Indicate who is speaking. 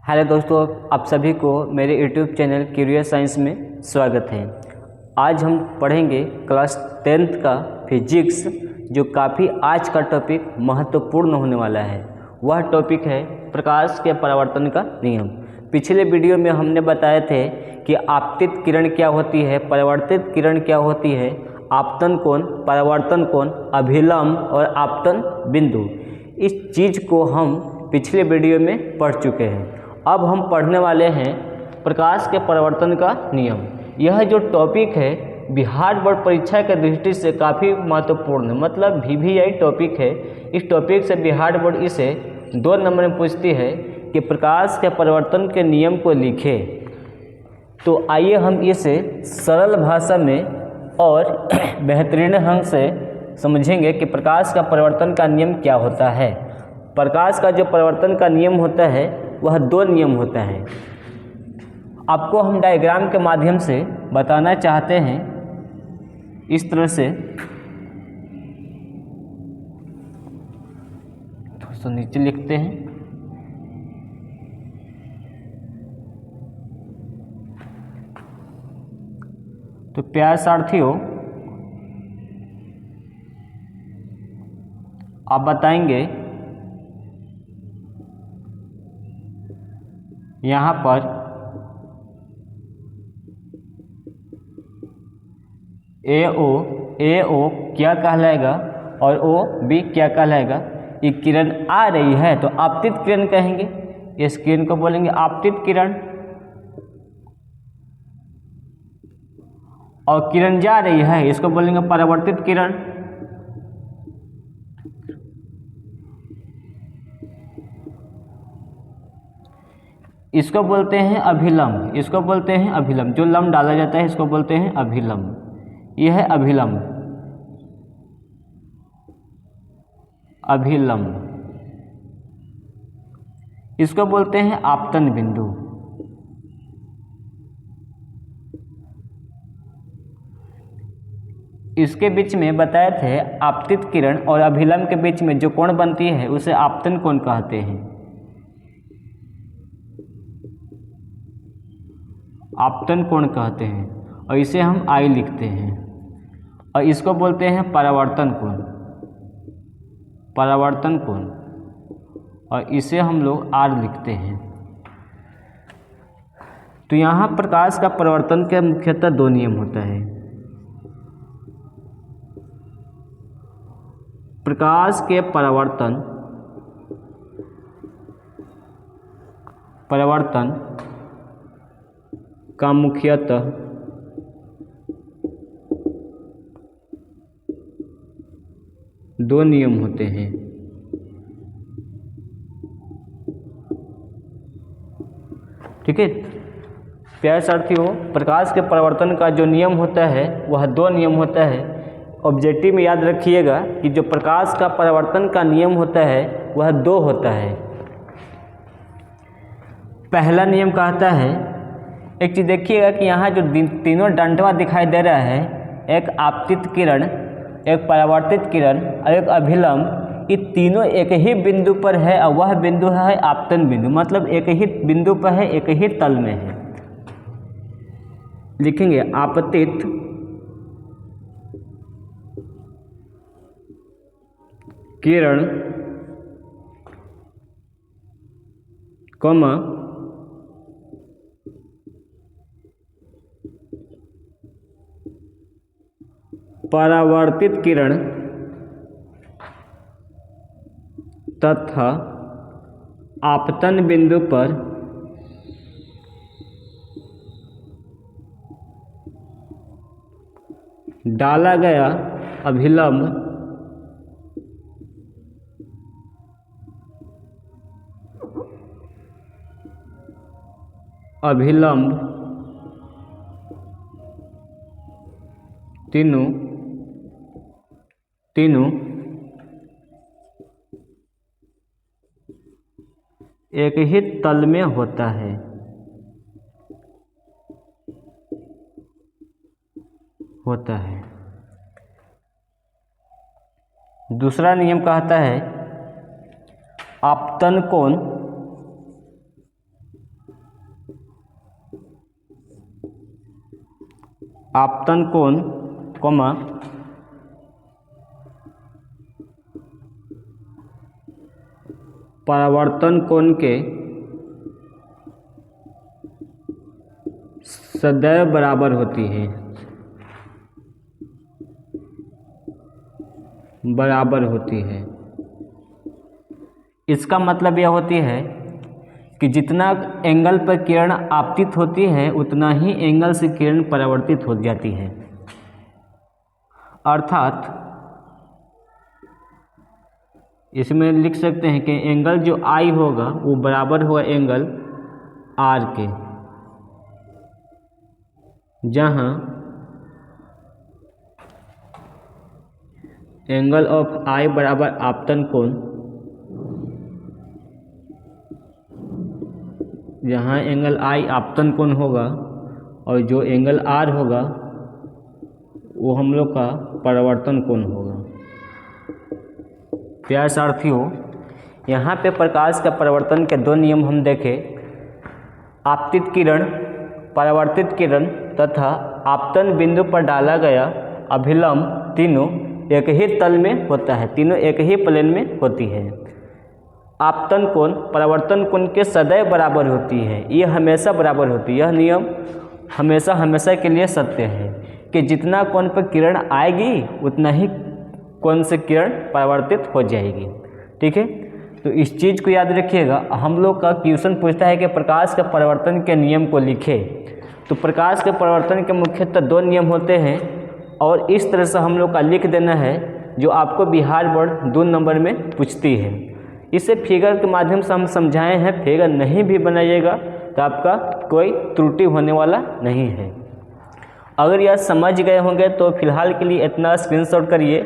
Speaker 1: Hello दोस्तों, आप सभी को मेरे यूट्यूब चैनल क्यूरियस साइंस में स्वागत है। आज हम पढ़ेंगे क्लास 10th का फिजिक्स, जो काफ़ी आज का टॉपिक महत्वपूर्ण होने वाला है। वह टॉपिक है प्रकाश के परावर्तन का नियम। पिछले वीडियो में हमने बताए थे कि आपतित किरण क्या होती है, परावर्तित किरण क्या होती है, आपतन कोण, परावर्तन कोण, अभिलंब और आपतन बिंदु। इस चीज़ को हम पिछले वीडियो में पढ़ चुके हैं। अब हम पढ़ने वाले हैं प्रकाश के परावर्तन का नियम। यह जो टॉपिक है बिहार बोर्ड परीक्षा के दृष्टि से काफ़ी महत्वपूर्ण, मतलब VVI टॉपिक है। इस टॉपिक से बिहार बोर्ड इसे 2 नंबर में पूछती है कि प्रकाश के परावर्तन के नियम को लिखे। तो आइए हम इसे सरल भाषा में और बेहतरीन ढंग से समझेंगे कि प्रकाश का परावर्तन का नियम क्या होता है। प्रकाश का जो परावर्तन का नियम होता है वह 2 नियम होता है। आपको हम डायग्राम के माध्यम से बताना चाहते हैं। इस तरह से थोड़ा सा नीचे लिखते हैं। तो प्यारे साथियों, आप बताएंगे यहाँ पर AO क्या कहलाएगा और OB क्या कहलाएगा। ये किरण आ रही है तो आपतित किरण कहेंगे, इस किरण को बोलेंगे आपतित किरण। और किरण जा रही है इसको बोलेंगे परावर्तित किरण। इसको बोलते हैं अभिलंब, इसको बोलते हैं अभिलंब। जो लंब डाला जाता है इसको बोलते हैं अभिलंब। यह है अभिलंब। अभिलंब इसको बोलते हैं आपतन बिंदु। इसके बीच में बताए थे आपतित किरण और अभिलंब के बीच में जो कोण बनती है उसे आपतन कोण कहते हैं। आपतन कोण कहते हैं और इसे हम I लिखते हैं। और इसको बोलते हैं परावर्तन कोण, परावर्तन कोण, और इसे हम लोग R लिखते हैं। तो यहाँ प्रकाश का परावर्तन के मुख्यतः 2 नियम होता है। प्रकाश के परावर्तन का मुख्यतः 2 नियम होते हैं। ठीक है प्यारे साथियों, प्रकाश के परावर्तन का जो नियम होता है वह 2 नियम होता है। ऑब्जेक्टिव में याद रखिएगा कि जो प्रकाश का परावर्तन का नियम होता है वह 2 होता है। पहला नियम कहता है, एक चीज़ देखिएगा कि यहाँ जो तीनों डंडवा दिखाई दे रहा है, एक आपतित किरण, एक परावर्तित किरण और एक अभिलंब, ये तीनों एक ही बिंदु पर है और वह बिंदु है आपतन बिंदु। मतलब एक ही बिंदु पर है, एक ही तल में है। लिखेंगे आपतित किरण कॉमा परावर्तित किरण तथा आपतन बिंदु पर डाला गया अभिलंब तीनों एक ही तल में होता है। दूसरा नियम कहता है आपतन कोण आपतन कोण कॉमा परावर्तन कोण के सदैव बराबर होती है, इसका मतलब यह होती है कि जितना एंगल पर किरण आपतित होती है उतना ही एंगल से किरण परावर्तित हो जाती है। अर्थात इसमें लिख सकते हैं कि एंगल जो आई होगा वो बराबर होगा एंगल आर के, जहाँ एंगल ऑफ आई बराबर आपतन कोण, जहाँ एंगल आई आपतन कोण होगा और जो एंगल आर होगा वो हम लोग का परावर्तन कोण होगा। प्यारे साथियों, यहाँ पे प्रकाश का परावर्तन के दो नियम हम देखें, आपतित किरण, परावर्तित किरण तथा आपतन बिंदु पर डाला गया अभिलंब तीनों एक ही तल में होता है, तीनों एक ही प्लेन में होती है। आपतन कोण परावर्तन कोण के सदैव बराबर होती है, ये हमेशा बराबर होती है। यह नियम हमेशा के लिए सत्य है कि जितना कोण पर किरण आएगी उतना ही कोण से किरण परावर्तित हो जाएगी। ठीक है, तो इस चीज़ को याद रखिएगा। हम लोग का क्वेश्चन पूछता है कि प्रकाश के परावर्तन के नियम को लिखे, तो प्रकाश के परावर्तन के मुख्यतः दो नियम होते हैं और इस तरह से हम लोग का लिख देना है जो आपको बिहार बोर्ड 2 नंबर में पूछती है। इसे फिगर के माध्यम से हम समझाए हैं, फिगर नहीं भी बनाइएगा तो आपका कोई त्रुटि होने वाला नहीं है। अगर यह समझ गए होंगे तो फिलहाल के लिए इतना स्क्रीनशॉट करिए।